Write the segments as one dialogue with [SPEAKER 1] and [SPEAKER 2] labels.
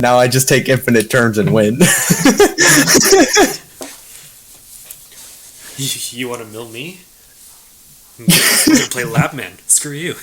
[SPEAKER 1] Now I just take infinite turns and win.
[SPEAKER 2] You want to mill me? I'm gonna play Lapman. Screw you.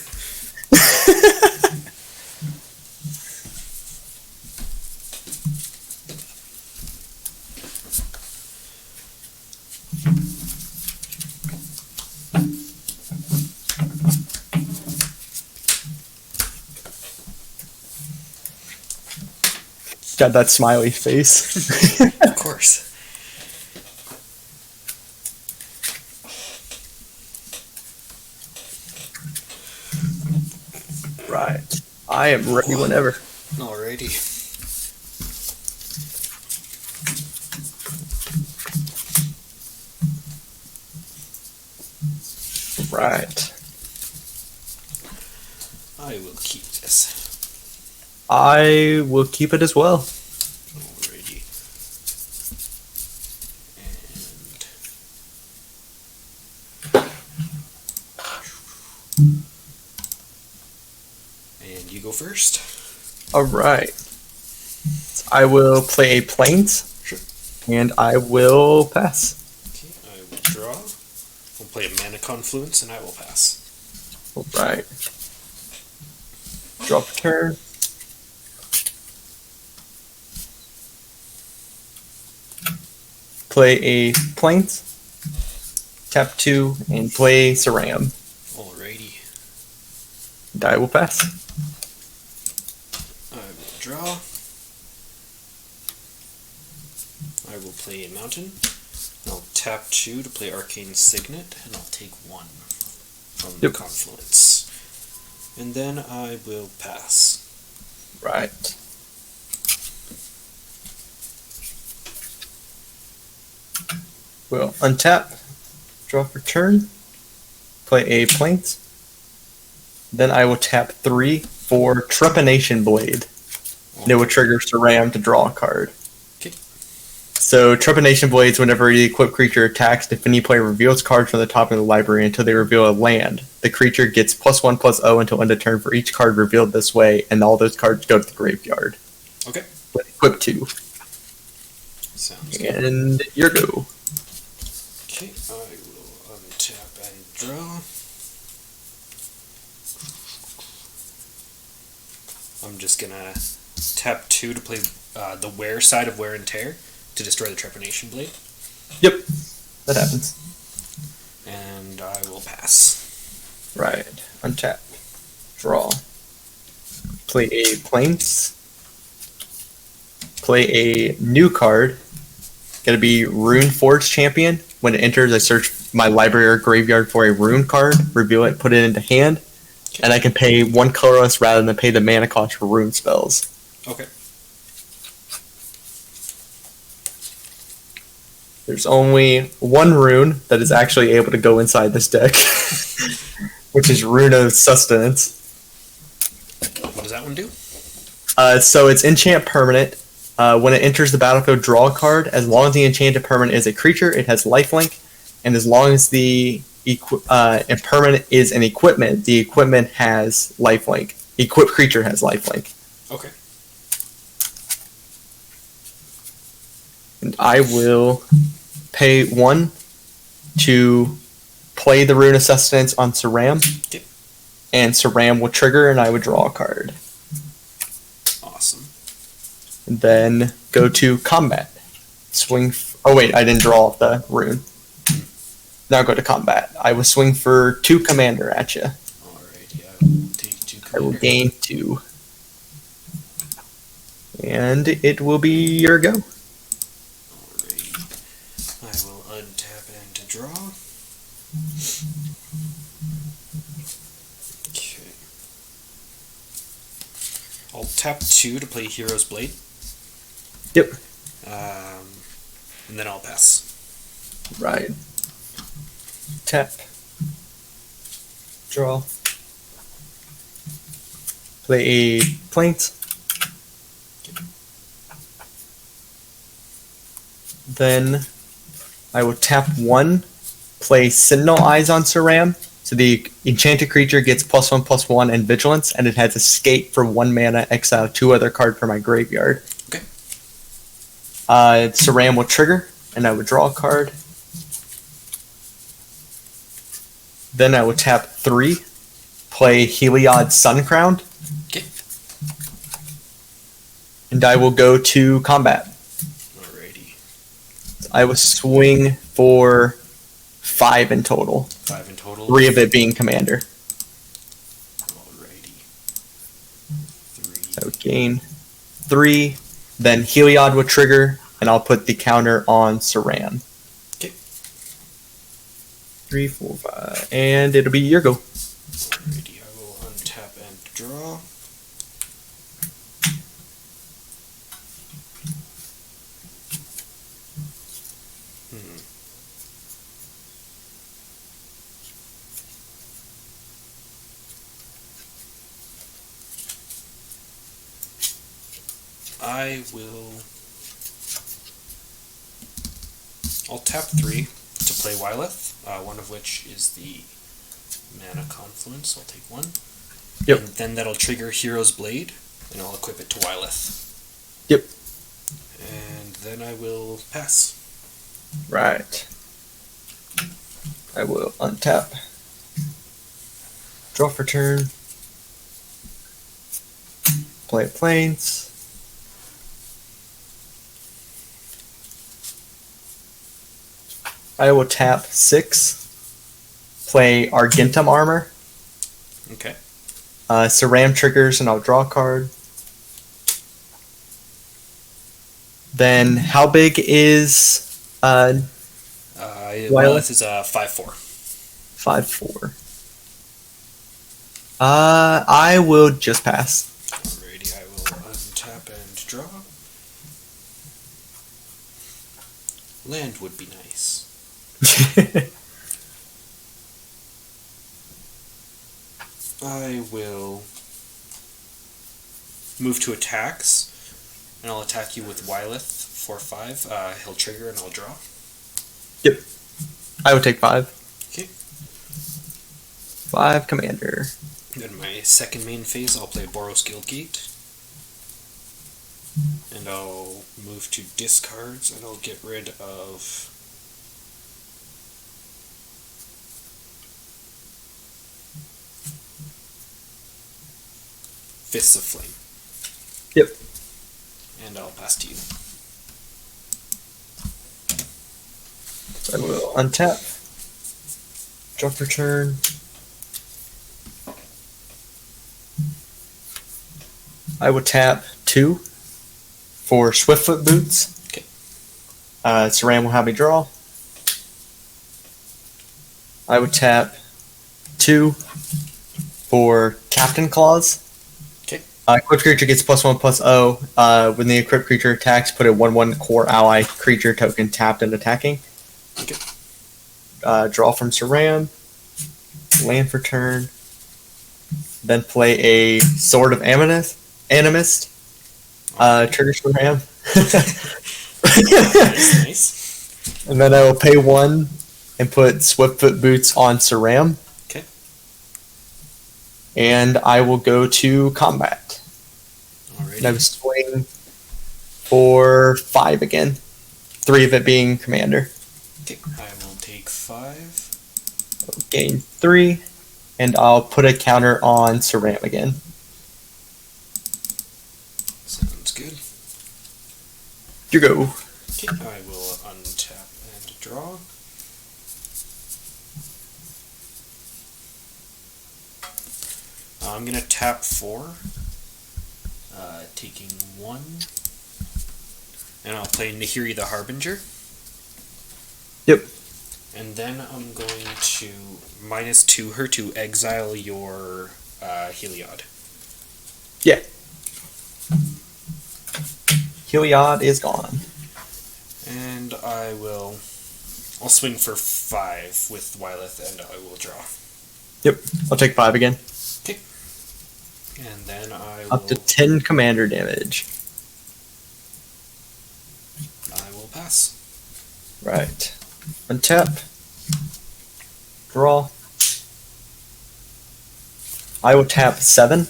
[SPEAKER 1] Got that smiley face.
[SPEAKER 2] Of course.
[SPEAKER 1] Right. I am ready whenever.
[SPEAKER 2] Alrighty.
[SPEAKER 1] Right.
[SPEAKER 2] I will keep this.
[SPEAKER 1] I will keep it as well.
[SPEAKER 2] Alrighty. And you go first.
[SPEAKER 1] Alright. I will play a Plains.
[SPEAKER 2] Sure.
[SPEAKER 1] And I will pass.
[SPEAKER 2] Okay, I will draw. I'll play a Mana Confluence and I will pass.
[SPEAKER 1] Alright. Draw per turn. Play a Plains. Tap 2 and play Sram.
[SPEAKER 2] Alrighty.
[SPEAKER 1] And I will pass.
[SPEAKER 2] I will draw. I will play a Mountain. I'll tap 2 to play Arcane Signet, and I'll take 1 from the Confluence. And then I will pass.
[SPEAKER 1] Right. We'll untap, draw for turn, play a Plains. Then I will tap 3 for Trepanation Blade. And it will trigger Sram to draw a card.
[SPEAKER 2] Okay.
[SPEAKER 1] So Trepanation Blades, whenever the equipped creature attacks, if any player reveals cards from the top of the library until they reveal a land, the creature gets +1/+0 until end of turn for each card revealed this way, and all those cards go to the graveyard.
[SPEAKER 2] Okay.
[SPEAKER 1] With equip 2.
[SPEAKER 2] Sounds good.
[SPEAKER 1] And your go.
[SPEAKER 2] Okay, I will untap and draw. I'm just gonna tap 2 to play the wear side of Wear and Tear to destroy the Trepanation Blade.
[SPEAKER 1] Yep, that happens.
[SPEAKER 2] And I will pass.
[SPEAKER 1] Right, untap, draw. Play a Plains. Play a new card. Gotta be Rune Forge Champion. When it enters, I search my library or graveyard for a rune card, reveal it, put it into hand, and I can pay 1 colorless rather than pay the mana cost for rune spells.
[SPEAKER 2] Okay.
[SPEAKER 1] There's only 1 rune that is actually able to go inside this deck, which is Rune of Sustenance.
[SPEAKER 2] What does that one do?
[SPEAKER 1] So it's enchant permanent. When it enters the battlefield, draw a card. As long as the enchanted permanent is a creature, it has lifelink. And as long as the permanent is an equipment, the equipment has lifelink. Equipped creature has lifelink.
[SPEAKER 2] Okay.
[SPEAKER 1] And I will pay 1 to play the Rune of Sustenance on Sram.
[SPEAKER 2] Okay.
[SPEAKER 1] And Sram will trigger, and I would draw a card.
[SPEAKER 2] Awesome.
[SPEAKER 1] And then go to combat. Swing. Oh wait, I didn't draw the rune. Now go to combat. I will swing for 2 commander at you.
[SPEAKER 2] Alrighty, I will take 2
[SPEAKER 1] I will
[SPEAKER 2] commander.
[SPEAKER 1] gain 2. And it will be your go.
[SPEAKER 2] Alrighty. I will untap and to draw. Okay. I'll tap 2 to play Hero's Blade.
[SPEAKER 1] Yep.
[SPEAKER 2] And then I'll pass.
[SPEAKER 1] Right. Tap. Draw. Play a Plains. Then I will tap 1, play Sentinel Eyes on Sram. So the enchanted creature gets +1/+1 and vigilance, and it has escape for 1 mana, exile 2 other cards from my graveyard. Sram will trigger, and I would draw a card. Then I would tap 3, play Heliod Sun Crown,
[SPEAKER 2] Okay.
[SPEAKER 1] and I will go to combat.
[SPEAKER 2] Alrighty.
[SPEAKER 1] I will swing for 5 in total.
[SPEAKER 2] 5 in total.
[SPEAKER 1] 3 of it being commander.
[SPEAKER 2] Alrighty. 3.
[SPEAKER 1] I would gain 3. Then Heliod would trigger, and I'll put the counter on Sram.
[SPEAKER 2] Okay.
[SPEAKER 1] 3, 4, 5, and it'll be your go.
[SPEAKER 2] Alrighty, I will untap and draw. I'll tap 3 to play Wyleth, one of which is the Mana Confluence. I'll take 1.
[SPEAKER 1] Yep.
[SPEAKER 2] And then that'll trigger Hero's Blade, and I'll equip it to Wyleth.
[SPEAKER 1] Yep.
[SPEAKER 2] And then I will pass.
[SPEAKER 1] Right. I will untap. Draw for turn. Play Plains. I will tap 6. Play Argentum Armor.
[SPEAKER 2] Okay.
[SPEAKER 1] Sram triggers, and I'll draw a card. Then, how big is
[SPEAKER 2] Wyleth is a 5/4.
[SPEAKER 1] 5/4? I will just pass.
[SPEAKER 2] Alrighty, I will untap and draw. Land would be nice. I will move to attacks, and I'll attack you with Wyleth for 5. He'll trigger, and I'll draw.
[SPEAKER 1] Yep. I will take 5.
[SPEAKER 2] Okay.
[SPEAKER 1] 5 commander.
[SPEAKER 2] Then my second main phase, I'll play Boros Guildgate. And I'll move to discards, and I'll get rid of Fists of Flame.
[SPEAKER 1] Yep.
[SPEAKER 2] And I'll pass to you.
[SPEAKER 1] So I will untap. Draw for turn. I will tap 2 for Swiftfoot Boots.
[SPEAKER 2] Okay.
[SPEAKER 1] Sram will have me draw. I would tap 2 for Captain Claws.
[SPEAKER 2] Okay.
[SPEAKER 1] Equipped creature gets +1/+0. When the equipped creature attacks, put a 1/1 core ally creature token tapped and attacking.
[SPEAKER 2] Okay.
[SPEAKER 1] Draw from Sram. Land for turn. Then play a Sword of Animist. Trigger Sram.
[SPEAKER 2] Nice.
[SPEAKER 1] And then I will pay 1 and put Swiftfoot Boots on Sram.
[SPEAKER 2] Okay.
[SPEAKER 1] And I will go to combat.
[SPEAKER 2] Alrighty.
[SPEAKER 1] And I will swing for 5 again. 3 of it being commander.
[SPEAKER 2] Okay. I will take 5.
[SPEAKER 1] I'll gain 3. And I'll put a counter on Sram again.
[SPEAKER 2] Sounds good.
[SPEAKER 1] You go.
[SPEAKER 2] Okay. I will untap and draw. I'm gonna tap 4, taking 1, and I'll play Nahiri the Harbinger.
[SPEAKER 1] Yep.
[SPEAKER 2] And then I'm going to -2 her to exile your Heliod.
[SPEAKER 1] Yeah. Heliod is gone.
[SPEAKER 2] And I'll swing for 5 with Wyleth, and I will draw.
[SPEAKER 1] Yep. I'll take 5 again.
[SPEAKER 2] Okay. And then I will...
[SPEAKER 1] Up to 10 commander damage.
[SPEAKER 2] I will pass.
[SPEAKER 1] Right. Untap. Draw. I will tap 7.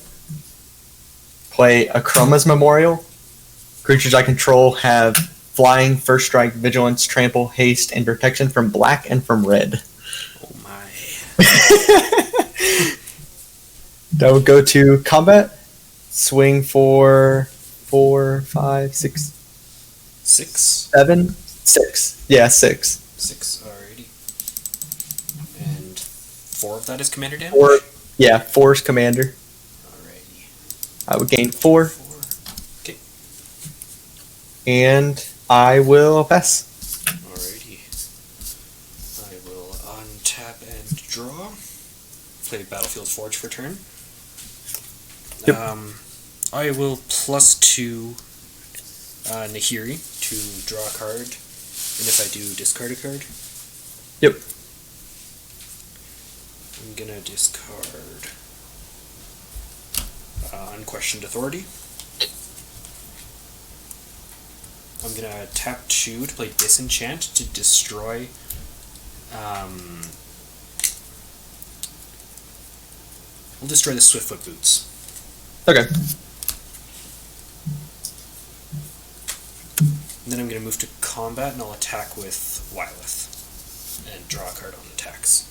[SPEAKER 1] Play Akroma's Memorial. Creatures I control have flying, first strike, vigilance, trample, haste, and protection from black and from red.
[SPEAKER 2] Oh my.
[SPEAKER 1] That would go to combat. Swing for 4, 5, 6,
[SPEAKER 2] 6.
[SPEAKER 1] 7, 6. Yeah, 6.
[SPEAKER 2] 6, alrighty. And 4 of that is commander damage?
[SPEAKER 1] 4, yeah, 4 is commander.
[SPEAKER 2] Alrighty.
[SPEAKER 1] I would gain 4.
[SPEAKER 2] 4. Okay.
[SPEAKER 1] And I will pass.
[SPEAKER 2] Alrighty. I will untap and draw. Play Battlefield Forge for turn.
[SPEAKER 1] Yep.
[SPEAKER 2] I will +2 Nahiri to draw a card, and if I do, discard a card.
[SPEAKER 1] Yep.
[SPEAKER 2] I'm gonna discard Unquestioned Authority. I'm gonna tap 2 to play Disenchant to destroy. We'll destroy the Swiftfoot Boots.
[SPEAKER 1] Okay.
[SPEAKER 2] And then I'm going to move to combat, and I'll attack with Wyleth and draw a card on attacks.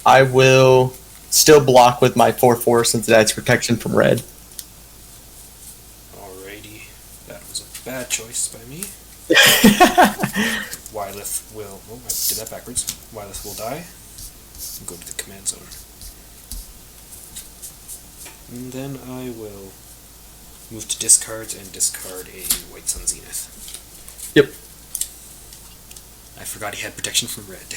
[SPEAKER 1] I will still block with my 4/4 since it adds protection from red.
[SPEAKER 2] Alrighty, that was a bad choice by me. Wyleth will. Oh, I did that backwards. Wyleth will die. And go to the command zone. And then I will move to discards and discard a White Sun Zenith.
[SPEAKER 1] Yep.
[SPEAKER 2] I forgot he had protection from red.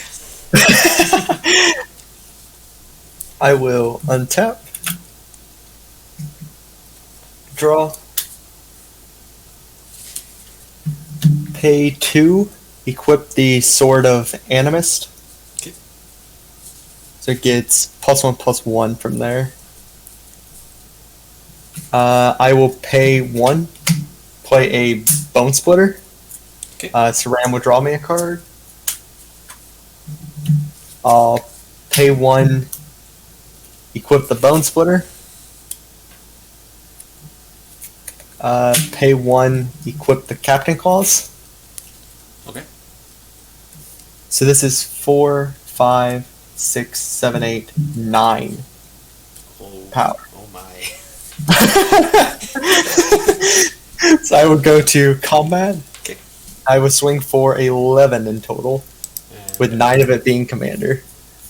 [SPEAKER 1] I will untap. Draw. Pay 2. Equip the Sword of Animist.
[SPEAKER 2] Okay.
[SPEAKER 1] So it gets +1/+1 from there. I will pay 1. Play a Bone Splitter.
[SPEAKER 2] Okay.
[SPEAKER 1] Sram will draw me a card. I'll pay 1. Equip the Bone Splitter. Pay 1. Equip the Captain Claws.
[SPEAKER 2] Okay.
[SPEAKER 1] So this is 4, 5, 6, 7, 8, 9 power.
[SPEAKER 2] Oh my.
[SPEAKER 1] So I would go to combat.
[SPEAKER 2] Okay.
[SPEAKER 1] I would swing for 11 in total,
[SPEAKER 2] And
[SPEAKER 1] with 9 of it being commander.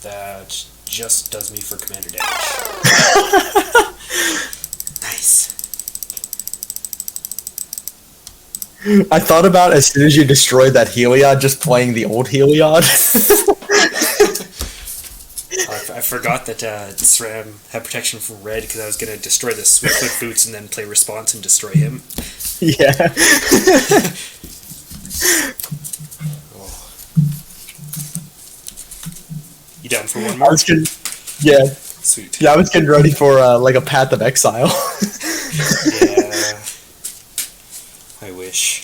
[SPEAKER 2] that just does me for commander damage. Nice.
[SPEAKER 1] I thought about as soon as you destroyed that Heliod, just playing the old Heliod.
[SPEAKER 2] I forgot that Sram had protection from red because I was going to destroy the Swiftfoot Boots and then play response and destroy him.
[SPEAKER 1] Yeah.
[SPEAKER 2] Oh. You down for one more?
[SPEAKER 1] Yeah.
[SPEAKER 2] Sweet.
[SPEAKER 1] Yeah, I was getting ready for like a Path of Exile.
[SPEAKER 2] Yeah. I wish.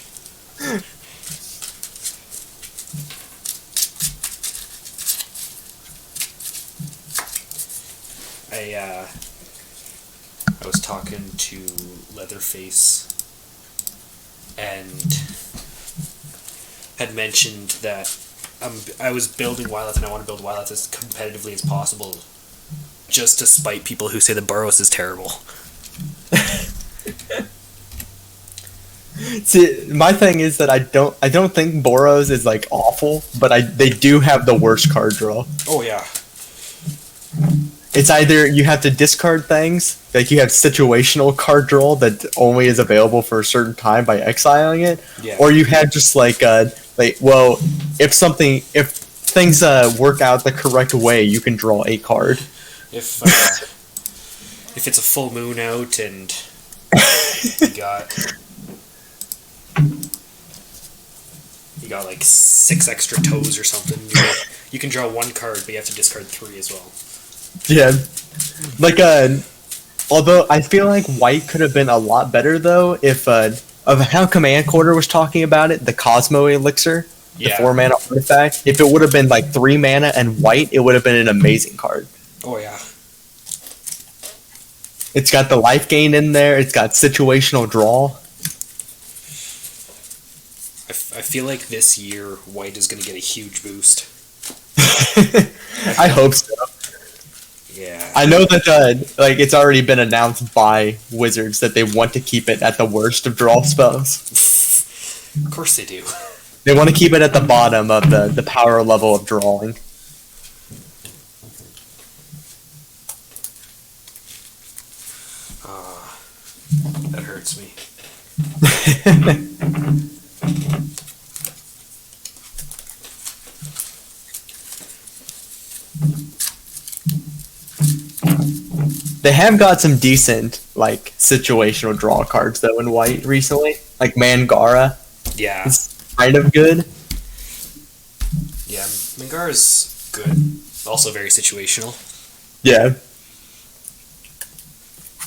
[SPEAKER 2] I was talking to Leatherface and had mentioned that I was building Wyleth and I want to build Wyleth as competitively as possible, just to spite people who say that Burrows is terrible.
[SPEAKER 1] See, my thing is that I don't think Boros is like awful, but they do have the worst card draw.
[SPEAKER 2] Oh yeah.
[SPEAKER 1] It's either you have to discard things, like you have situational card draw that only is available for a certain time by exiling it,
[SPEAKER 2] Yeah.
[SPEAKER 1] or you have just if things work out the correct way, you can draw a card.
[SPEAKER 2] If it's a full moon out and you got like 6 extra toes or something, you can draw 1 card, but you have to discard 3 as well.
[SPEAKER 1] Yeah, although I feel like white could have been a lot better though if of how Command Quarter was talking about it, the Cosmo Elixir, the 4 mana artifact. If it would have been like 3 mana and white, it would have been an amazing card.
[SPEAKER 2] Oh yeah.
[SPEAKER 1] It's got the life gain in there. It's got situational draw.
[SPEAKER 2] feel like this year white is going to get a huge boost.
[SPEAKER 1] I hope so.
[SPEAKER 2] Yeah.
[SPEAKER 1] I know that it's already been announced by Wizards that they want to keep it at the worst of draw spells.
[SPEAKER 2] Of course they do.
[SPEAKER 1] They want to keep it at the bottom of the power level of drawing.
[SPEAKER 2] That hurts me.
[SPEAKER 1] They have got some decent situational draw cards though in white recently. Like Mangara.
[SPEAKER 2] Yeah.
[SPEAKER 1] It's kind of good.
[SPEAKER 2] Yeah, Mangara's good. Also very situational.
[SPEAKER 1] Yeah.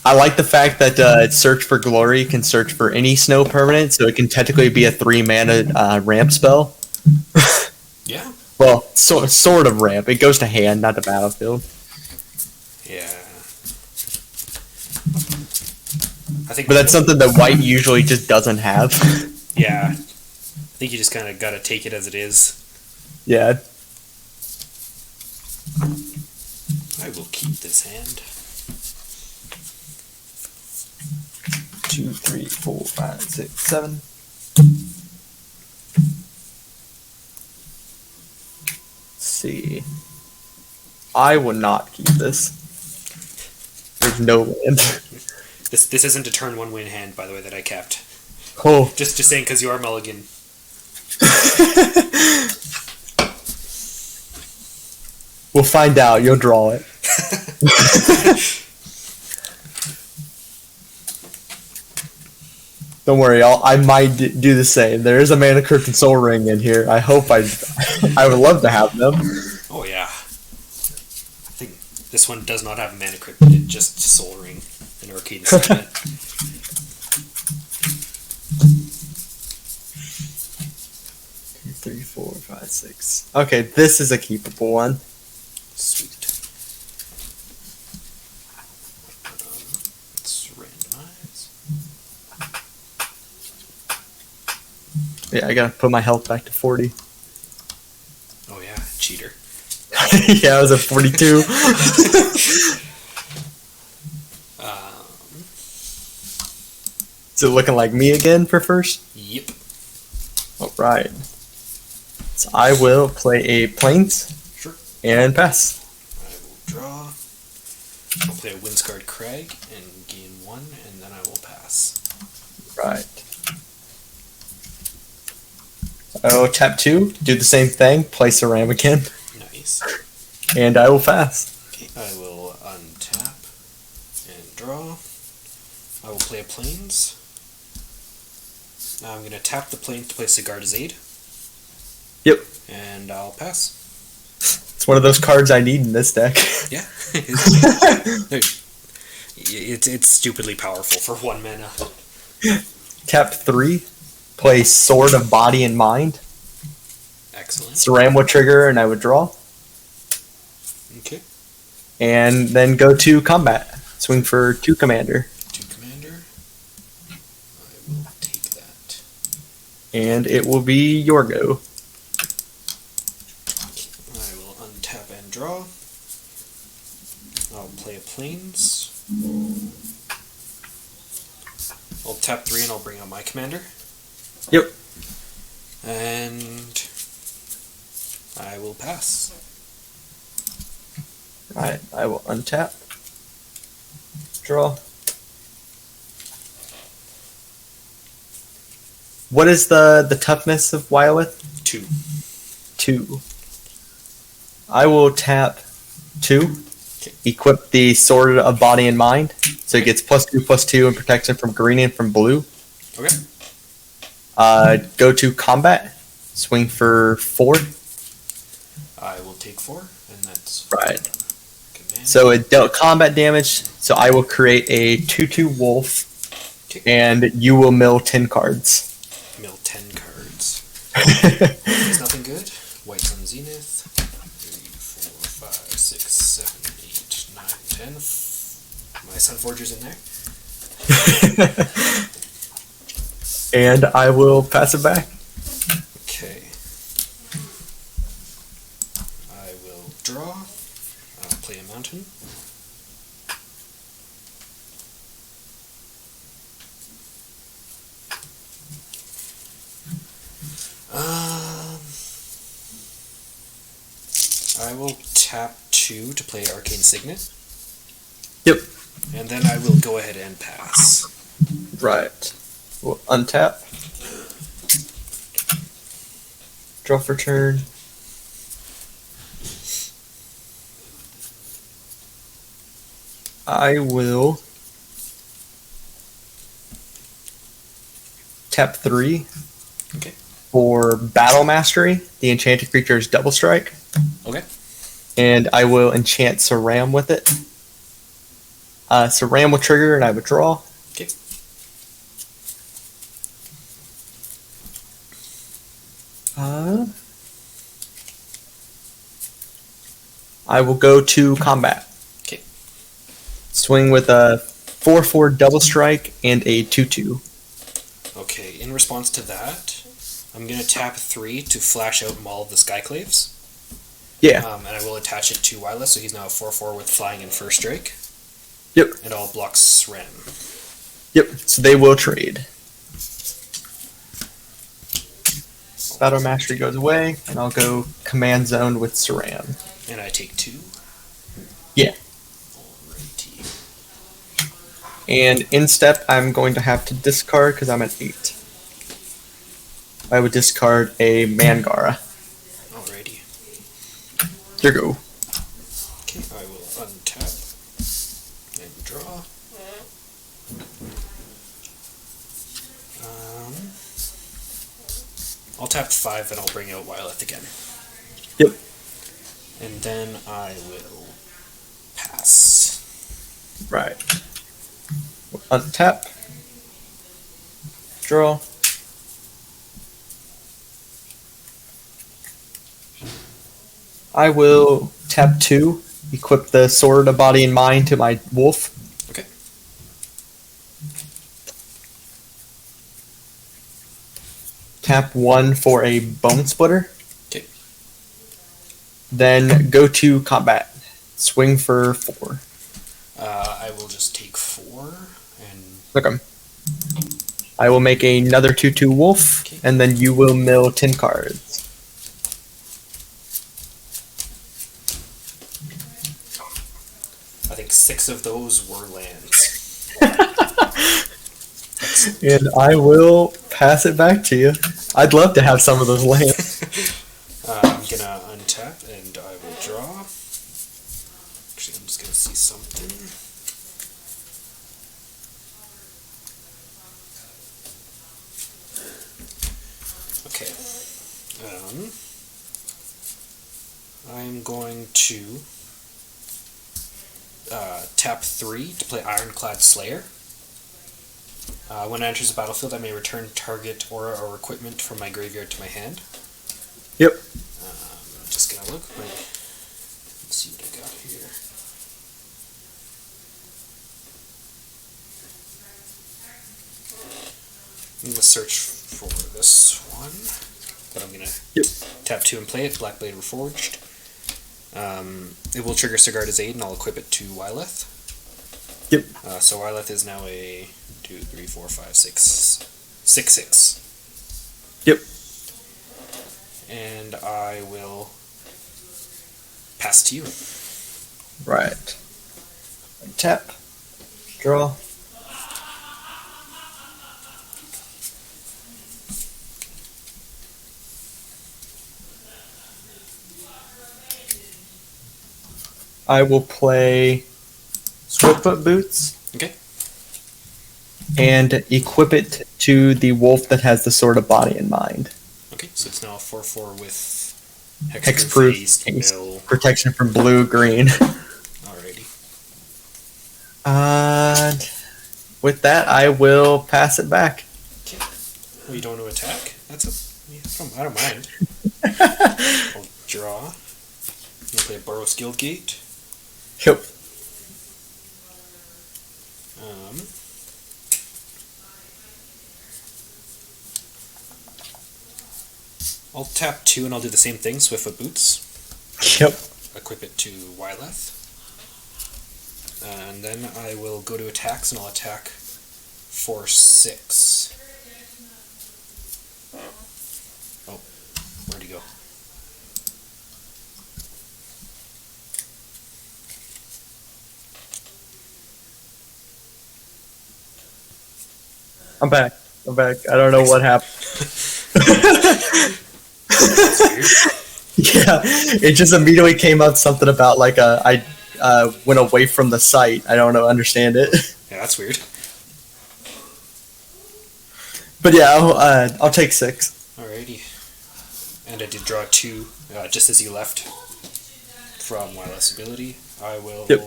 [SPEAKER 1] I like the fact that Search for Glory can search for any snow permanent, so it can technically be a 3-mana ramp spell.
[SPEAKER 2] Yeah.
[SPEAKER 1] Well, sort of ramp. It goes to hand, not to battlefield.
[SPEAKER 2] Yeah.
[SPEAKER 1] But that's something that white usually just doesn't have.
[SPEAKER 2] Yeah. I think you just kind of got to take it as it is.
[SPEAKER 1] Yeah.
[SPEAKER 2] I will keep this hand.
[SPEAKER 1] 2, 3, 4, 5, 6, 7. Let's see. I will not keep this. There's no land.
[SPEAKER 2] This isn't a turn 1 win hand, by the way, that I kept.
[SPEAKER 1] Oh.
[SPEAKER 2] Just saying, because you are mulligan.
[SPEAKER 1] We'll find out. You'll draw it. Don't worry, I might do the same. There is a Mana Crypt and Soul Ring in here. I hope I would love to have them.
[SPEAKER 2] Oh yeah. I think this one does not have a Mana Crypt, it just Soul Ring and Arcane Signet.
[SPEAKER 1] 3, 4, 5, 6. Okay, this is a keepable one.
[SPEAKER 2] Sweet. Let's randomize.
[SPEAKER 1] Yeah, I gotta put my health back to 40.
[SPEAKER 2] Oh yeah, cheater.
[SPEAKER 1] Yeah, I was at 42. Is it looking like me again for first?
[SPEAKER 2] Yep.
[SPEAKER 1] Alright. So I will play a Plains.
[SPEAKER 2] Sure.
[SPEAKER 1] And pass.
[SPEAKER 2] I will draw. I'll play a Windscarred Crag and gain 1, and then I will pass.
[SPEAKER 1] Right. I will tap 2, do the same thing, play Sram again,
[SPEAKER 2] Nice.
[SPEAKER 1] and I will pass.
[SPEAKER 2] Okay, I will untap and draw. I will play a Plains. Now I'm going to tap the Plains to play Sigard's Aid.
[SPEAKER 1] Yep.
[SPEAKER 2] And I'll pass.
[SPEAKER 1] It's one of those cards I need in this deck.
[SPEAKER 2] Yeah. It's stupidly powerful for 1 mana.
[SPEAKER 1] Tap 3, play Sword of Body and Mind.
[SPEAKER 2] Excellent.
[SPEAKER 1] Sram would trigger and I would draw.
[SPEAKER 2] Okay.
[SPEAKER 1] And then go to combat. Swing for 2 commander.
[SPEAKER 2] 2 commander. I will take that.
[SPEAKER 1] And it will be your go.
[SPEAKER 2] I will untap and draw. I'll play a Plains. I'll tap 3 and I'll bring out my commander.
[SPEAKER 1] Yep.
[SPEAKER 2] And I will pass.
[SPEAKER 1] Alright, I will untap. Draw. What is the toughness of Wyleth?
[SPEAKER 2] 2.
[SPEAKER 1] 2. I will tap 2. Equip the Sword of Body and Mind. So it gets +2/+2 and protection from green and from blue.
[SPEAKER 2] Okay.
[SPEAKER 1] Go to combat. Swing for 4.
[SPEAKER 2] I will take 4, and that's
[SPEAKER 1] Right.
[SPEAKER 2] command.
[SPEAKER 1] So it dealt combat damage. So I will create a 2/2 wolf,
[SPEAKER 2] Okay.
[SPEAKER 1] and you will mill 10 cards.
[SPEAKER 2] Mill 10 cards. It's nothing good. White's on Zenith. 3, 4, 5, 6, 7, 8, 9, 10. My Sunforger's in there.
[SPEAKER 1] And I will pass it back.
[SPEAKER 2] I will tap 2 to play Arcane Signet.
[SPEAKER 1] Yep.
[SPEAKER 2] And then I will go ahead and pass.
[SPEAKER 1] Right. We'll untap. Draw for turn. I will tap 3.
[SPEAKER 2] Okay.
[SPEAKER 1] For Battle Mastery. The enchanted creature is double strike.
[SPEAKER 2] Okay.
[SPEAKER 1] And I will enchant Sram with it. Sram will trigger and I would draw.
[SPEAKER 2] Okay.
[SPEAKER 1] I will go to combat.
[SPEAKER 2] Okay.
[SPEAKER 1] Swing with a 4/4 double strike and a 2/2.
[SPEAKER 2] Okay, in response to that, I'm going to tap 3 to flash out Maul of the Skyclaves.
[SPEAKER 1] Yeah.
[SPEAKER 2] And I will attach it to Wyleth, so he's now a 4/4 with flying and first strike.
[SPEAKER 1] Yep.
[SPEAKER 2] And I'll block Sram.
[SPEAKER 1] Yep. So they will trade. Battle Mastery goes away, and I'll go Command Zone with Sram.
[SPEAKER 2] And I take 2.
[SPEAKER 1] Yeah.
[SPEAKER 2] Alrighty.
[SPEAKER 1] And in step, I'm going to have to discard because I'm at 8. I would discard a Mangara.
[SPEAKER 2] Alrighty.
[SPEAKER 1] Here you go.
[SPEAKER 2] Okay, I will untap and draw. I'll tap 5 and I'll bring out Wyleth again.
[SPEAKER 1] Yep.
[SPEAKER 2] And then I will pass.
[SPEAKER 1] Right. Untap. Draw. I will tap 2, equip the Sword of Body and Mind to my wolf.
[SPEAKER 2] Okay.
[SPEAKER 1] Tap 1 for a Bone Splitter.
[SPEAKER 2] Okay.
[SPEAKER 1] Then go to combat. Swing for 4.
[SPEAKER 2] I will just take 4 and
[SPEAKER 1] Okay. I will make another 2/2 wolf,
[SPEAKER 2] Okay.
[SPEAKER 1] and then you will mill 10 cards.
[SPEAKER 2] I think 6 of those were lands.
[SPEAKER 1] And I will pass it back to you. I'd love to have some of those lands.
[SPEAKER 2] I'm gonna untap and I will draw. Actually, I'm just gonna see something. Okay. I'm going to tap 3 to play Ironclad Slayer. When it enters the battlefield, I may return target aura or equipment from my graveyard to my hand.
[SPEAKER 1] Yep.
[SPEAKER 2] I'm just gonna look. Let's see what I got here. I'm gonna search for this one, but I'm gonna tap 2 and play it. Blackblade Reforged. It will trigger Sigarda's Aid, and I'll equip it to Wyleth.
[SPEAKER 1] Yep.
[SPEAKER 2] So Wyleth is now a 2, 3, 4, 5, 6, 6/6.
[SPEAKER 1] Yep.
[SPEAKER 2] And I will pass to you.
[SPEAKER 1] Right. Tap. Draw. I will play Swiftfoot Boots.
[SPEAKER 2] Okay.
[SPEAKER 1] And equip it to the wolf that has the Sword of Body and Mind.
[SPEAKER 2] Okay, so it's now a 4/4 with
[SPEAKER 1] Hexproof,
[SPEAKER 2] haste, mill.
[SPEAKER 1] protection from blue, green.
[SPEAKER 2] Alrighty.
[SPEAKER 1] And with that, I will pass it back.
[SPEAKER 2] Okay. Oh, you don't want to attack? I don't mind. I'll draw. I'm gonna play a Boros Guildgate.
[SPEAKER 1] Yep.
[SPEAKER 2] I'll tap 2 and I'll do the same thing, Swiftfoot Boots.
[SPEAKER 1] Yep.
[SPEAKER 2] Equip it to Wyleth. And then I will go to attacks and I'll attack for 6. Oh, where'd he go?
[SPEAKER 1] I'm back. I don't know what happened.
[SPEAKER 2] That's weird.
[SPEAKER 1] Yeah, it just immediately came up something about like I went away from the site. I don't understand it.
[SPEAKER 2] Yeah, that's weird.
[SPEAKER 1] But yeah, I'll take 6.
[SPEAKER 2] Alrighty. And I did draw 2 just as you left from Wyleth's ability. I will.
[SPEAKER 1] Yep.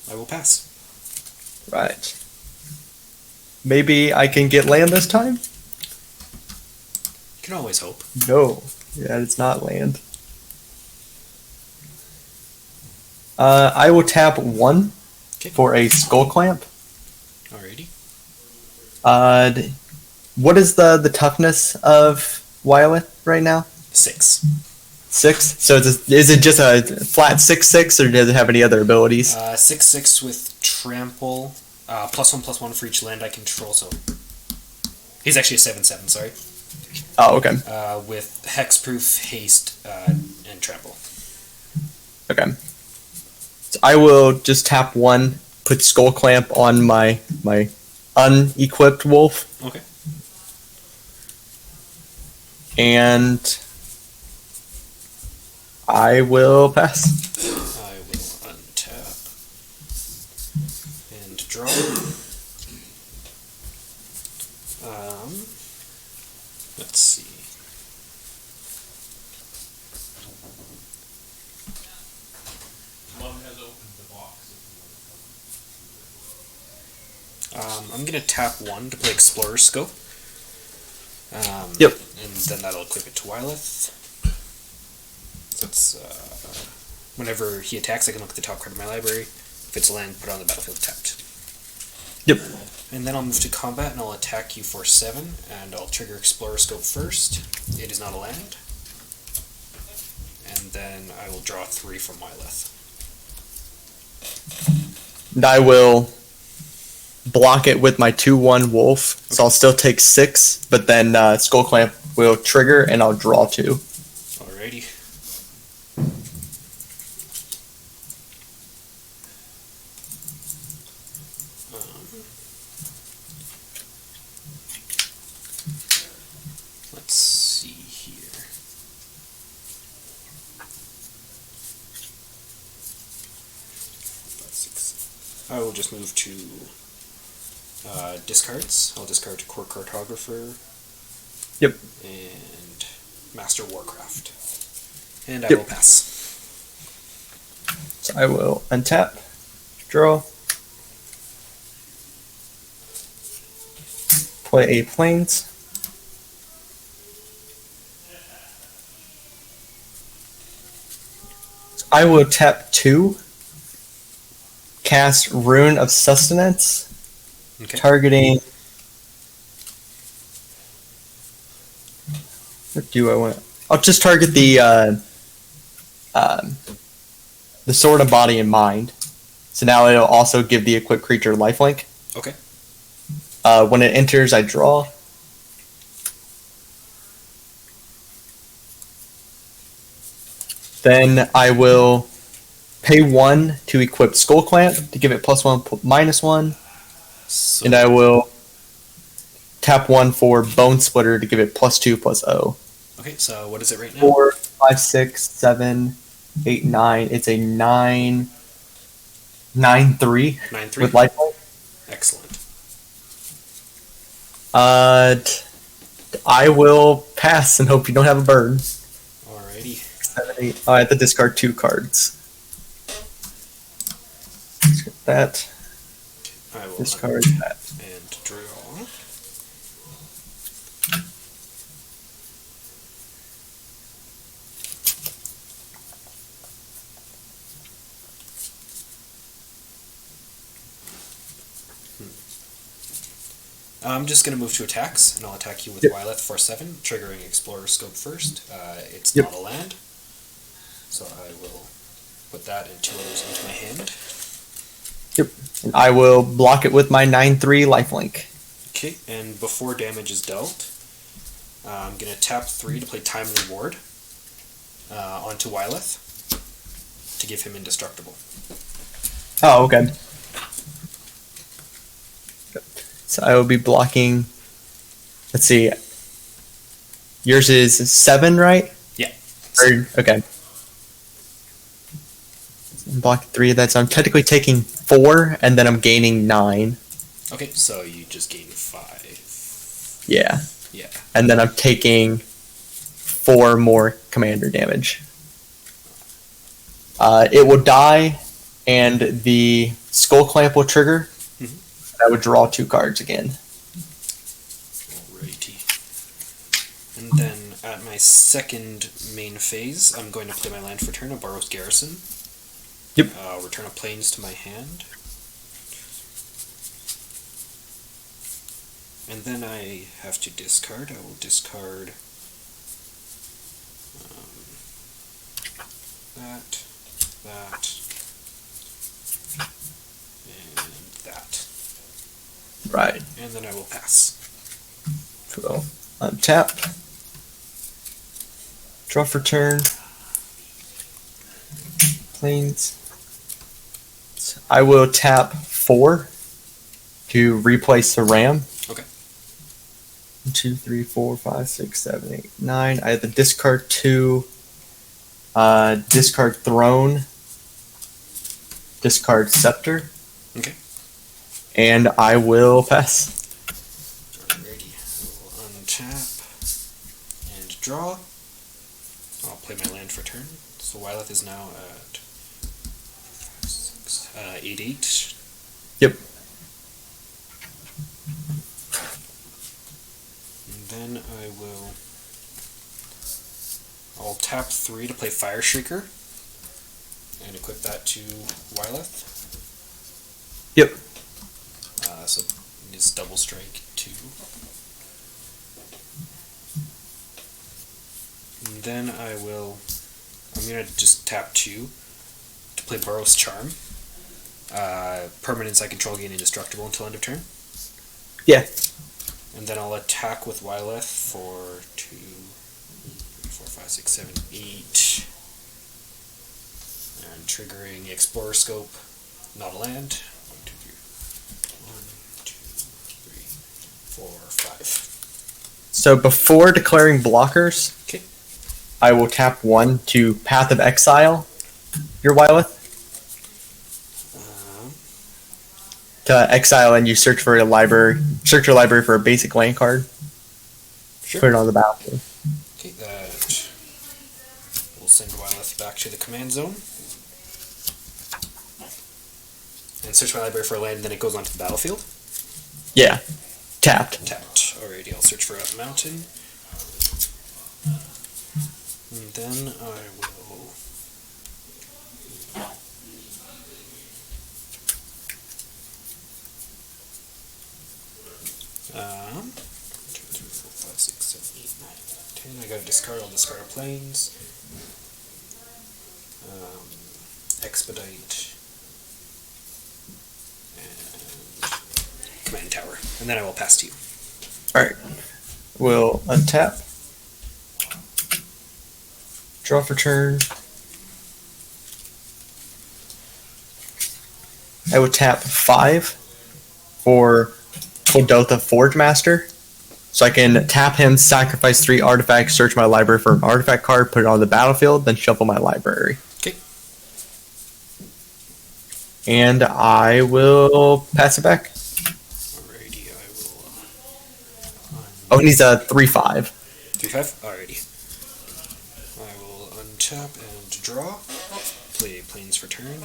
[SPEAKER 2] I will pass.
[SPEAKER 1] Right. Maybe I can get land this time?
[SPEAKER 2] You can always hope.
[SPEAKER 1] No. Yeah, it's not land. I will tap 1
[SPEAKER 2] Okay.
[SPEAKER 1] for a skull clamp.
[SPEAKER 2] Alrighty.
[SPEAKER 1] What is the toughness of Wyleth right now?
[SPEAKER 2] 6.
[SPEAKER 1] 6. So is it just a flat 6/6, or does it have any other abilities?
[SPEAKER 2] 6/6 with trample. +1/+1 for each land I control. So he's actually a 7/7. Sorry.
[SPEAKER 1] Oh, okay.
[SPEAKER 2] With hexproof, haste, and trample.
[SPEAKER 1] Okay. So I will just tap 1, put skull clamp on my unequipped wolf,
[SPEAKER 2] Okay.
[SPEAKER 1] and I will pass.
[SPEAKER 2] I will untap and draw. Let's see. I'm gonna tap 1 to play Explorer Scope.
[SPEAKER 1] Yep.
[SPEAKER 2] And then that'll equip it to Wyleth. So it's whenever he attacks, I can look at the top card of my library. If it's land, put it on the battlefield tapped.
[SPEAKER 1] Yep.
[SPEAKER 2] And then I'll move to combat and I'll attack you for 7, and I'll trigger Explorer Scope first. It is not a land. And then I will draw 3 from Wyleth.
[SPEAKER 1] And I will block it with my 2/1 wolf, so I'll still take 6, but then skull clamp will trigger and I'll draw 2.
[SPEAKER 2] Alrighty. Let's see here. I will just move to discards. I'll discard Core Cartographer.
[SPEAKER 1] Yep.
[SPEAKER 2] And Master Warcraft. And I
[SPEAKER 1] Yep.
[SPEAKER 2] will pass.
[SPEAKER 1] So I will untap, draw, play a plains. So I will tap 2, cast Rune of Sustenance,
[SPEAKER 2] Okay.
[SPEAKER 1] targeting. What do I want? I'll just target the Sword of Body and Mind. So now it'll also give the equipped creature lifelink.
[SPEAKER 2] Okay.
[SPEAKER 1] When it enters, I draw. Then I will pay 1 to equip Skull Clamp to give it +1/-1,
[SPEAKER 2] So,
[SPEAKER 1] and I will tap 1 for Bone Splitter to give it +2/+0.
[SPEAKER 2] okay, so what is it right now?
[SPEAKER 1] 4, 5, 6, 7, 8, 9. It's a 9/3
[SPEAKER 2] 9/3.
[SPEAKER 1] with lifelink.
[SPEAKER 2] Excellent.
[SPEAKER 1] I will pass and hope you don't have a burn.
[SPEAKER 2] Alrighty.
[SPEAKER 1] 7, 8. Oh, I have to discard 2 cards. Discard that.
[SPEAKER 2] I will
[SPEAKER 1] Discard that.
[SPEAKER 2] and draw. I'm just going to move to attacks, and I'll attack you with
[SPEAKER 1] Yep.
[SPEAKER 2] Wyleth for 7, triggering Explorer Scope first. It's
[SPEAKER 1] Yep.
[SPEAKER 2] not a land, so I will put that and 2 others into my hand.
[SPEAKER 1] Yep. And I will block it with my 9/3 lifelink.
[SPEAKER 2] Okay, and before damage is dealt, I'm going to tap 3 to play Timely Ward onto Wyleth to give him indestructible.
[SPEAKER 1] Oh, okay. So I will be blocking. Let's see. Yours is 7, right?
[SPEAKER 2] Yeah.
[SPEAKER 1] Okay. I'm blocking 3 of that, so I'm technically taking 4, and then I'm gaining 9.
[SPEAKER 2] Okay, so you just gain 5.
[SPEAKER 1] Yeah.
[SPEAKER 2] Yeah.
[SPEAKER 1] And then I'm taking 4 more commander damage. It will die, and the skull clamp will trigger.
[SPEAKER 2] Mm-hmm.
[SPEAKER 1] I would draw 2 cards again.
[SPEAKER 2] Alrighty. And then at my second main phase, I'm going to play my land for turn, a Boros Garrison.
[SPEAKER 1] Yep.
[SPEAKER 2] Return a plains to my hand. And then I have to discard. I will discard that, and that.
[SPEAKER 1] Right.
[SPEAKER 2] And then I will pass.
[SPEAKER 1] So untap. Draw for turn. Plains. So I will tap 4 to replace Sram.
[SPEAKER 2] Okay.
[SPEAKER 1] 1, 2, 3, 4, 5, 6, 7, 8, 9. I have the discard 2. Discard Throne. Discard Scepter.
[SPEAKER 2] Okay.
[SPEAKER 1] And I will pass.
[SPEAKER 2] Alrighty. I will untap and draw. I'll play my land for turn. So Wyleth is now at EDH.
[SPEAKER 1] Yep.
[SPEAKER 2] And then I'll tap 3 to play Fire Shrieker and equip that to Wyleth.
[SPEAKER 1] Yep.
[SPEAKER 2] So it's double strike 2. And then I'm gonna just tap 2 to play Boros Charm. Permanents I control gain indestructible until end of turn.
[SPEAKER 1] Yeah.
[SPEAKER 2] And then I'll attack with Wyleth for 2, 3, 4, 5, 6, 7, 8. And triggering Explorer Scope, not a land. 1, 2, 3, 4, 5.
[SPEAKER 1] So before declaring blockers,
[SPEAKER 2] Okay.
[SPEAKER 1] I will tap 1 to Path of Exile your Wyleth. To exile, and you search for a library. Search your library for a basic land card.
[SPEAKER 2] Sure.
[SPEAKER 1] Put it on the battlefield.
[SPEAKER 2] Okay, that will send Wyleth back to the command zone. And search my library for a land, and then it goes onto the battlefield.
[SPEAKER 1] Yeah. Tapped.
[SPEAKER 2] Tapped. Alrighty, I'll search for a mountain. And then I will... 1, 2, 3, 4, 5, 6, 7, 8, 9, 10. I gotta discard. I'll discard planes. Expedite. And command tower. And then I will pass to you.
[SPEAKER 1] Alright. We'll untap. Draw for turn. I would tap 5 for Kodotha Forge Master. So I can tap him, sacrifice 3 artifacts, search my library for an artifact card, put it on the battlefield, then shuffle my library.
[SPEAKER 2] Okay.
[SPEAKER 1] And I will pass it back.
[SPEAKER 2] Alrighty, I will...
[SPEAKER 1] Oh, and he's a 3/5.
[SPEAKER 2] 3/5? Alrighty. I will untap and draw. Play planes for turn.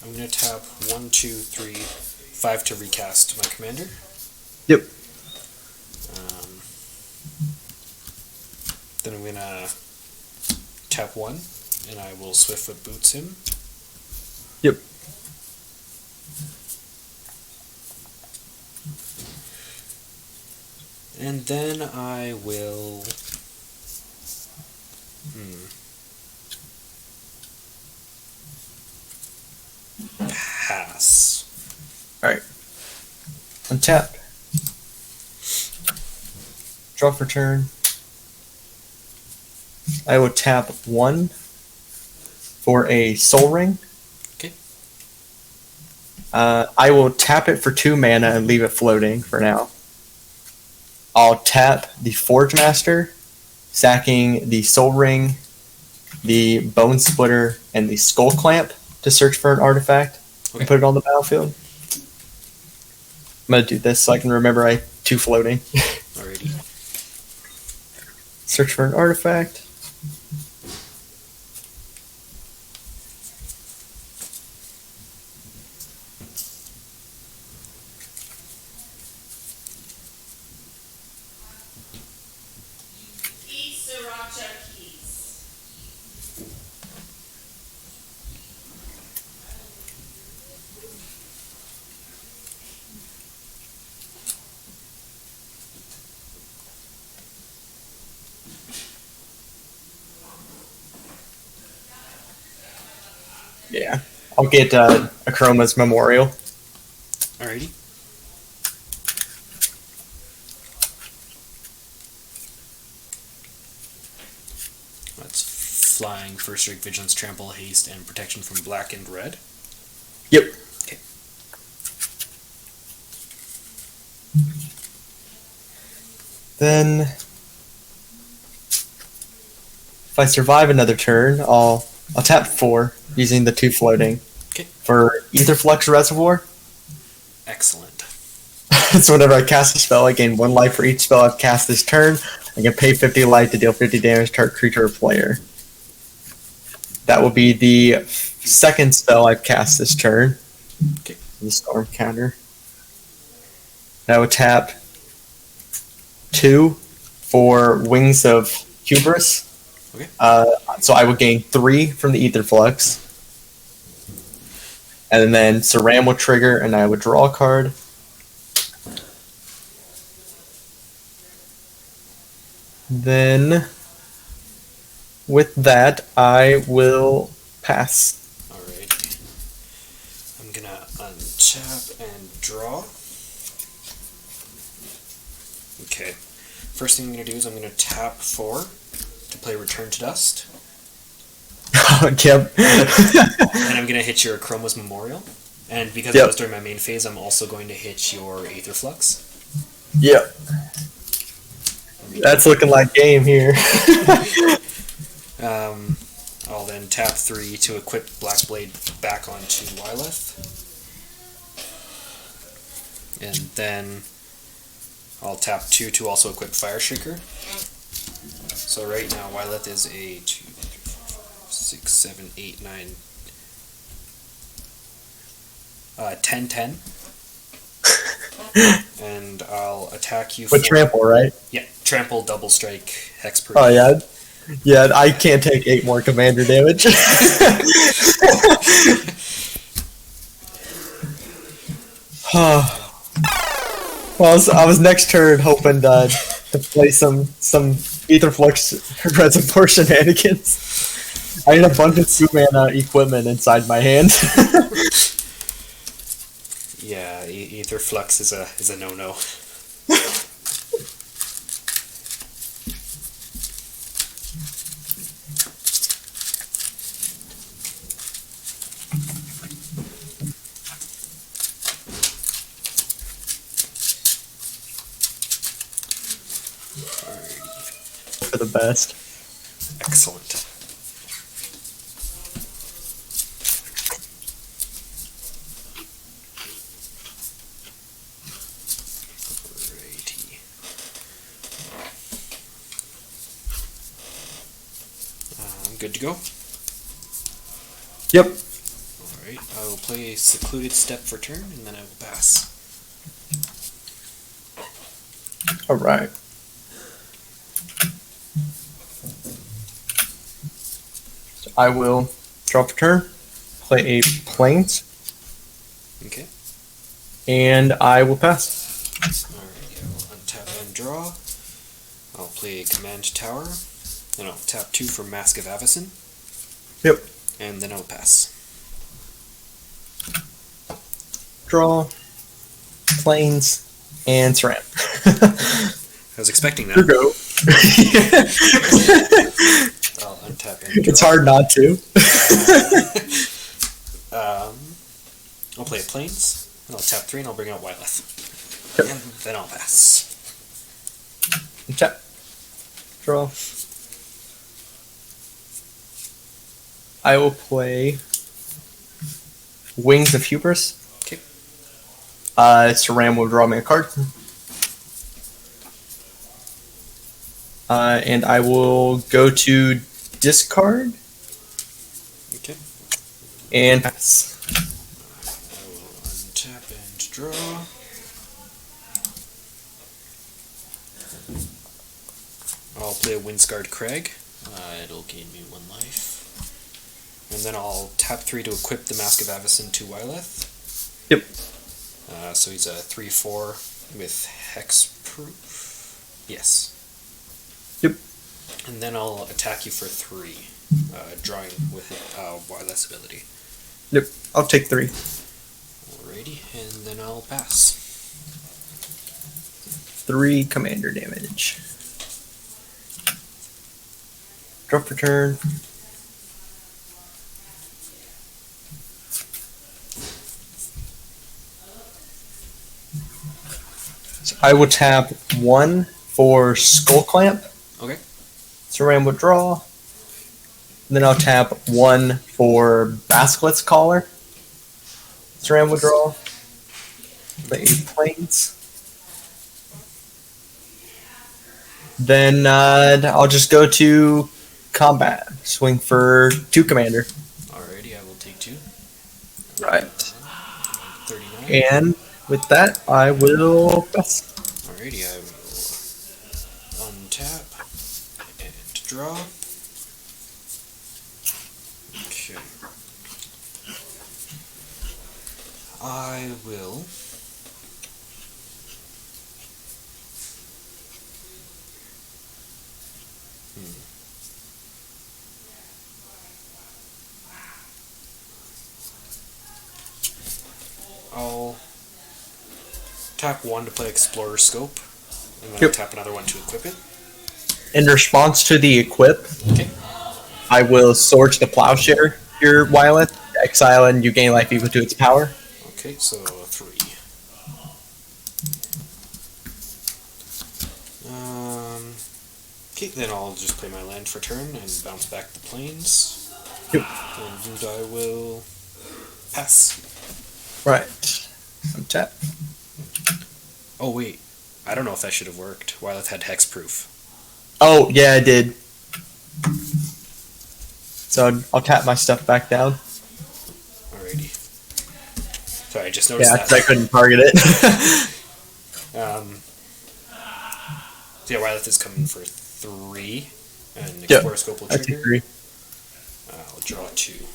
[SPEAKER 2] I'm going to tap 1, 2, 3, 5 to recast my commander.
[SPEAKER 1] Yep.
[SPEAKER 2] Then I'm going to tap 1, and I will Swiftfoot Boots him.
[SPEAKER 1] Yep.
[SPEAKER 2] And then I will... pass.
[SPEAKER 1] Alright. Untap. Draw for turn. I will tap 1 for a Soul Ring.
[SPEAKER 2] Okay.
[SPEAKER 1] I will tap it for 2 mana and leave it floating for now. I'll tap the Forge Master, sacking the Soul Ring, the Bone Splitter, and the Skull Clamp to search for an artifact and put it on the battlefield. I'm going to do this so I can remember I have 2 floating.
[SPEAKER 2] Alrighty.
[SPEAKER 1] Search for an artifact. Yeah, I'll get Akroma's Memorial.
[SPEAKER 2] Alrighty. That's flying, First Strike, Vigilance, Trample, Haste, and Protection from black and red.
[SPEAKER 1] Yep.
[SPEAKER 2] Okay.
[SPEAKER 1] Then, if I survive another turn, I'll tap 4 using the 2 floating.
[SPEAKER 2] Okay.
[SPEAKER 1] For Aetherflux Reservoir.
[SPEAKER 2] Excellent.
[SPEAKER 1] So whenever I cast a spell, I gain 1 life for each spell I've cast this turn. I can pay 50 life to deal 50 damage to target creature or player. That will be the 2nd spell I've cast this turn.
[SPEAKER 2] Okay.
[SPEAKER 1] The Storm counter. I will tap 2 for Wings of Hubris.
[SPEAKER 2] Okay.
[SPEAKER 1] So I will gain 3 from the Aetherflux. And then Sram will trigger, and I would draw a card. Then, with that, I will pass.
[SPEAKER 2] Alright. I'm gonna untap and draw. Okay. First thing I'm gonna do is I'm gonna tap 4 to play Return to Dust.
[SPEAKER 1] Yep.
[SPEAKER 2] And I'm gonna hit your Chroma's Memorial. And because it was during my main phase, I'm also going to hit your Aetherflux.
[SPEAKER 1] Yep. That's looking like game here.
[SPEAKER 2] I'll then tap 3 to equip Blackblade back onto Wyleth. And then I'll tap 2 to also equip Fireshaker. So right now Wyleth is a 2, 6, 7, 8, 9, 10. And I'll attack you
[SPEAKER 1] With trample, right?
[SPEAKER 2] Yeah, trample, double strike, hexproof.
[SPEAKER 1] Oh yeah. Yeah, I can't take 8 more commander damage. Well, I was next turn hoping to play some Aetherflux Reservoir shenanigans. I had a bunch of 2 mana equipment inside my hand.
[SPEAKER 2] Yeah, Aetherflux is a no-no.
[SPEAKER 1] For the best.
[SPEAKER 2] Excellent. Good to go?
[SPEAKER 1] Yep.
[SPEAKER 2] Alright, I will play a Secluded Step for turn, and then I will pass.
[SPEAKER 1] Alright. So I will draw for turn, play a Plains,
[SPEAKER 2] Okay.
[SPEAKER 1] and I will pass.
[SPEAKER 2] Alright, I will untap and draw. I'll play a Command Tower. Then I'll tap 2 for Mask of Avacyn.
[SPEAKER 1] Yep.
[SPEAKER 2] And then I'll pass.
[SPEAKER 1] Draw, Plains, and Sram.
[SPEAKER 2] I was expecting that.
[SPEAKER 1] Here go.
[SPEAKER 2] I'll untap
[SPEAKER 1] It's hard not to.
[SPEAKER 2] I'll play a Plains, and I'll tap 3, and I'll bring out Wyleth.
[SPEAKER 1] Yep.
[SPEAKER 2] And then I'll pass.
[SPEAKER 1] Tap. Draw. I will play Wings of Hubris.
[SPEAKER 2] Okay.
[SPEAKER 1] Sram will draw me a card. And I will go to discard.
[SPEAKER 2] Okay.
[SPEAKER 1] And pass.
[SPEAKER 2] I will untap and draw. I'll play a Windscarred Crag. It'll gain me 1 life. And then I'll tap 3 to equip the Mask of Avacyn to Wyleth.
[SPEAKER 1] Yep.
[SPEAKER 2] So he's a 3/4 with hexproof. Yes.
[SPEAKER 1] Yep.
[SPEAKER 2] And then I'll attack you for 3, drawing with Wyleth's ability.
[SPEAKER 1] Yep. I'll take 3.
[SPEAKER 2] Alrighty, and then I'll pass.
[SPEAKER 1] 3 commander damage. Draw for turn. So I will tap 1 for Skull Clamp.
[SPEAKER 2] Okay.
[SPEAKER 1] Sram will draw. And then I'll tap 1 for Basilisk Collar. Sram will draw. Play Plains. Then I'll just go to combat. Swing for 2 commander.
[SPEAKER 2] Alrighty, I will take 2.
[SPEAKER 1] Right.
[SPEAKER 2] 39.
[SPEAKER 1] And with that, I will pass.
[SPEAKER 2] Alrighty, I will untap and draw. Okay. I will I'll tap 1 to play Explorer Scope, and then I'll tap another 1 to equip it.
[SPEAKER 1] In response to the equip,
[SPEAKER 2] Okay.
[SPEAKER 1] I will Sword to the Plowshare your Wyleth, exile, and you gain life equal to its power.
[SPEAKER 2] Okay, so 3. Okay, then I'll just play my land for turn and bounce back the plains.
[SPEAKER 1] Yep.
[SPEAKER 2] And I will pass.
[SPEAKER 1] Right. Untap.
[SPEAKER 2] Oh wait, I don't know if that should have worked. Wyleth had hexproof.
[SPEAKER 1] Oh, yeah, I did. So I'll tap my stuff back down.
[SPEAKER 2] Alrighty. Sorry, I just noticed
[SPEAKER 1] Yeah,
[SPEAKER 2] that.
[SPEAKER 1] 'cause I couldn't target it.
[SPEAKER 2] So yeah, Wyleth is coming for 3, and Explorer Scope will
[SPEAKER 1] I take
[SPEAKER 2] trigger.
[SPEAKER 1] 3.
[SPEAKER 2] I'll draw 2.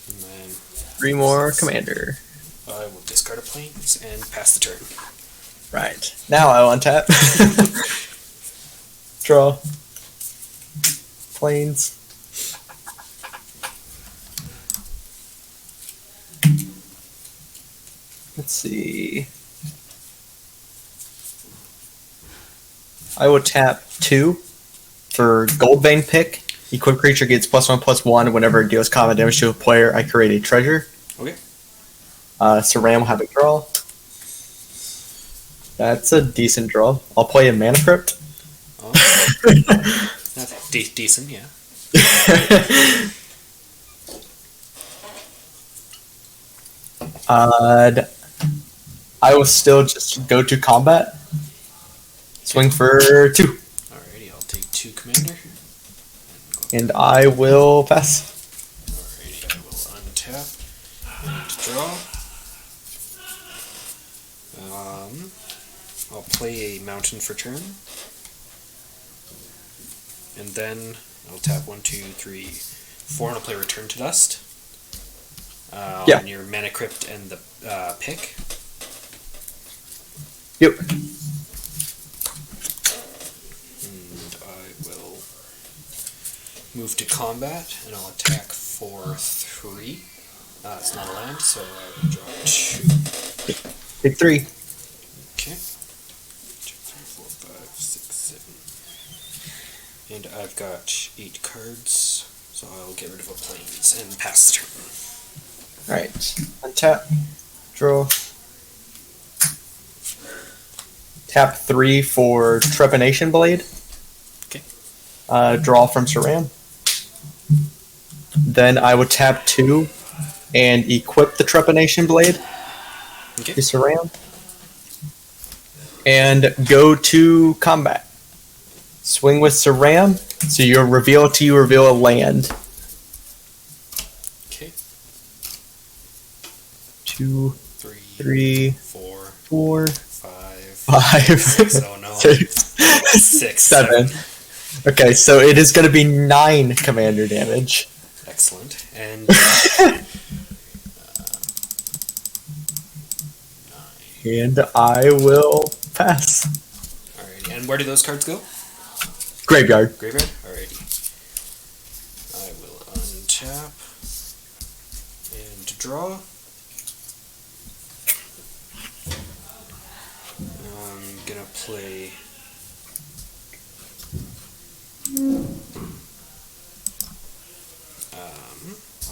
[SPEAKER 2] And then
[SPEAKER 1] 3 more commander.
[SPEAKER 2] I will discard a plains and pass the turn.
[SPEAKER 1] Right. Now I'll untap. Draw. Plains. Let's see. I will tap 2 for Goldvein Pick. Equip creature gets +1/+1 whenever it deals combat damage to a player. I create a treasure.
[SPEAKER 2] Okay.
[SPEAKER 1] Sram will have a draw. That's a decent draw. I'll play a Mana Crypt.
[SPEAKER 2] Oh. That's decent, yeah.
[SPEAKER 1] I will still just go to combat. Swing for 2.
[SPEAKER 2] Alrighty, I'll take 2 commander.
[SPEAKER 1] And I will pass.
[SPEAKER 2] Alrighty, I will untap and draw. I'll play a mountain for turn. And then I'll tap 1, 2, 3, 4, and I'll play Return to Dust. On your Mana Crypt and the pick.
[SPEAKER 1] Yep.
[SPEAKER 2] And I will move to combat, and I'll attack for 3. It's not a land, so I will draw 2.
[SPEAKER 1] Take 3.
[SPEAKER 2] Okay. 2, 3, 4, 5, 6, 7. And I've got 8 cards, so I'll get rid of a plains and pass the turn.
[SPEAKER 1] Alright. Untap. Draw. Tap 3 for Trepanation Blade.
[SPEAKER 2] Okay.
[SPEAKER 1] Draw from Sram. Then I would tap 2 and equip the Trepanation Blade
[SPEAKER 2] Okay.
[SPEAKER 1] to Sram. And go to combat. Swing with Sram. So you reveal a land.
[SPEAKER 2] Okay.
[SPEAKER 1] 2,
[SPEAKER 2] 3,
[SPEAKER 1] 4,
[SPEAKER 2] 5, 6. Oh no. 6,
[SPEAKER 1] 7. Okay, so it is going to be 9 commander damage.
[SPEAKER 2] Excellent. And 9.
[SPEAKER 1] And I will pass.
[SPEAKER 2] Alrighty. And where do those cards go?
[SPEAKER 1] Graveyard.
[SPEAKER 2] Graveyard? Alrighty. I will untap and draw. I'm gonna play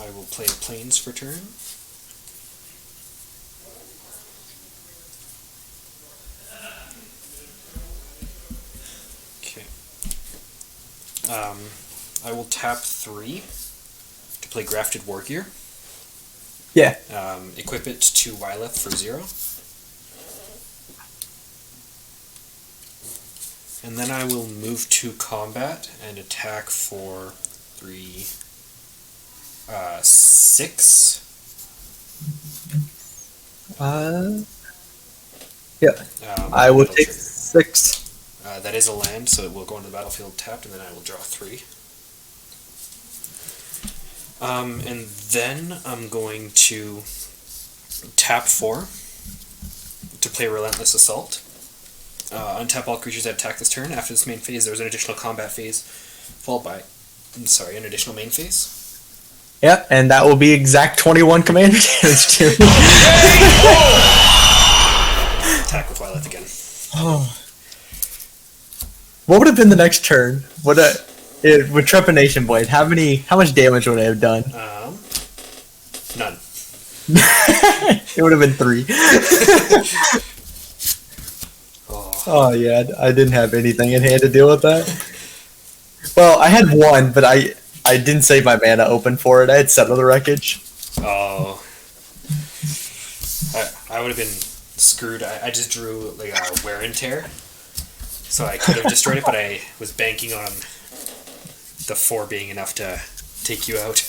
[SPEAKER 2] I will play plains for turn. Okay. I will tap 3 to play Grafted Wargear.
[SPEAKER 1] Yeah.
[SPEAKER 2] Equip it to Wyleth for 0. And then I will move to combat and attack for 3, 6.
[SPEAKER 1] Yeah. I will take 6.
[SPEAKER 2] That is a land, so it will go into the battlefield tapped, and then I will draw 3. And then I'm going to tap 4 to play Relentless Assault. Untap all creatures that attack this turn. After this main phase, there's an additional combat phase, followed by, an additional main phase.
[SPEAKER 1] Yep, and that will be exact 21 commander damage too.
[SPEAKER 2] Attack with Wyleth again.
[SPEAKER 1] Oh. What would have been the next turn? With Trepanation Blade, how much damage would it have done?
[SPEAKER 2] None.
[SPEAKER 1] It would have been 3. Oh yeah, I didn't have anything in hand to deal with that. Well, I had 1, but I didn't save my mana open for it. I had Settle the Wreckage.
[SPEAKER 2] Oh. I would have been screwed. I just drew like a Wear and Tear. So I could have destroyed it, but I was banking on the 4 being enough to take you out.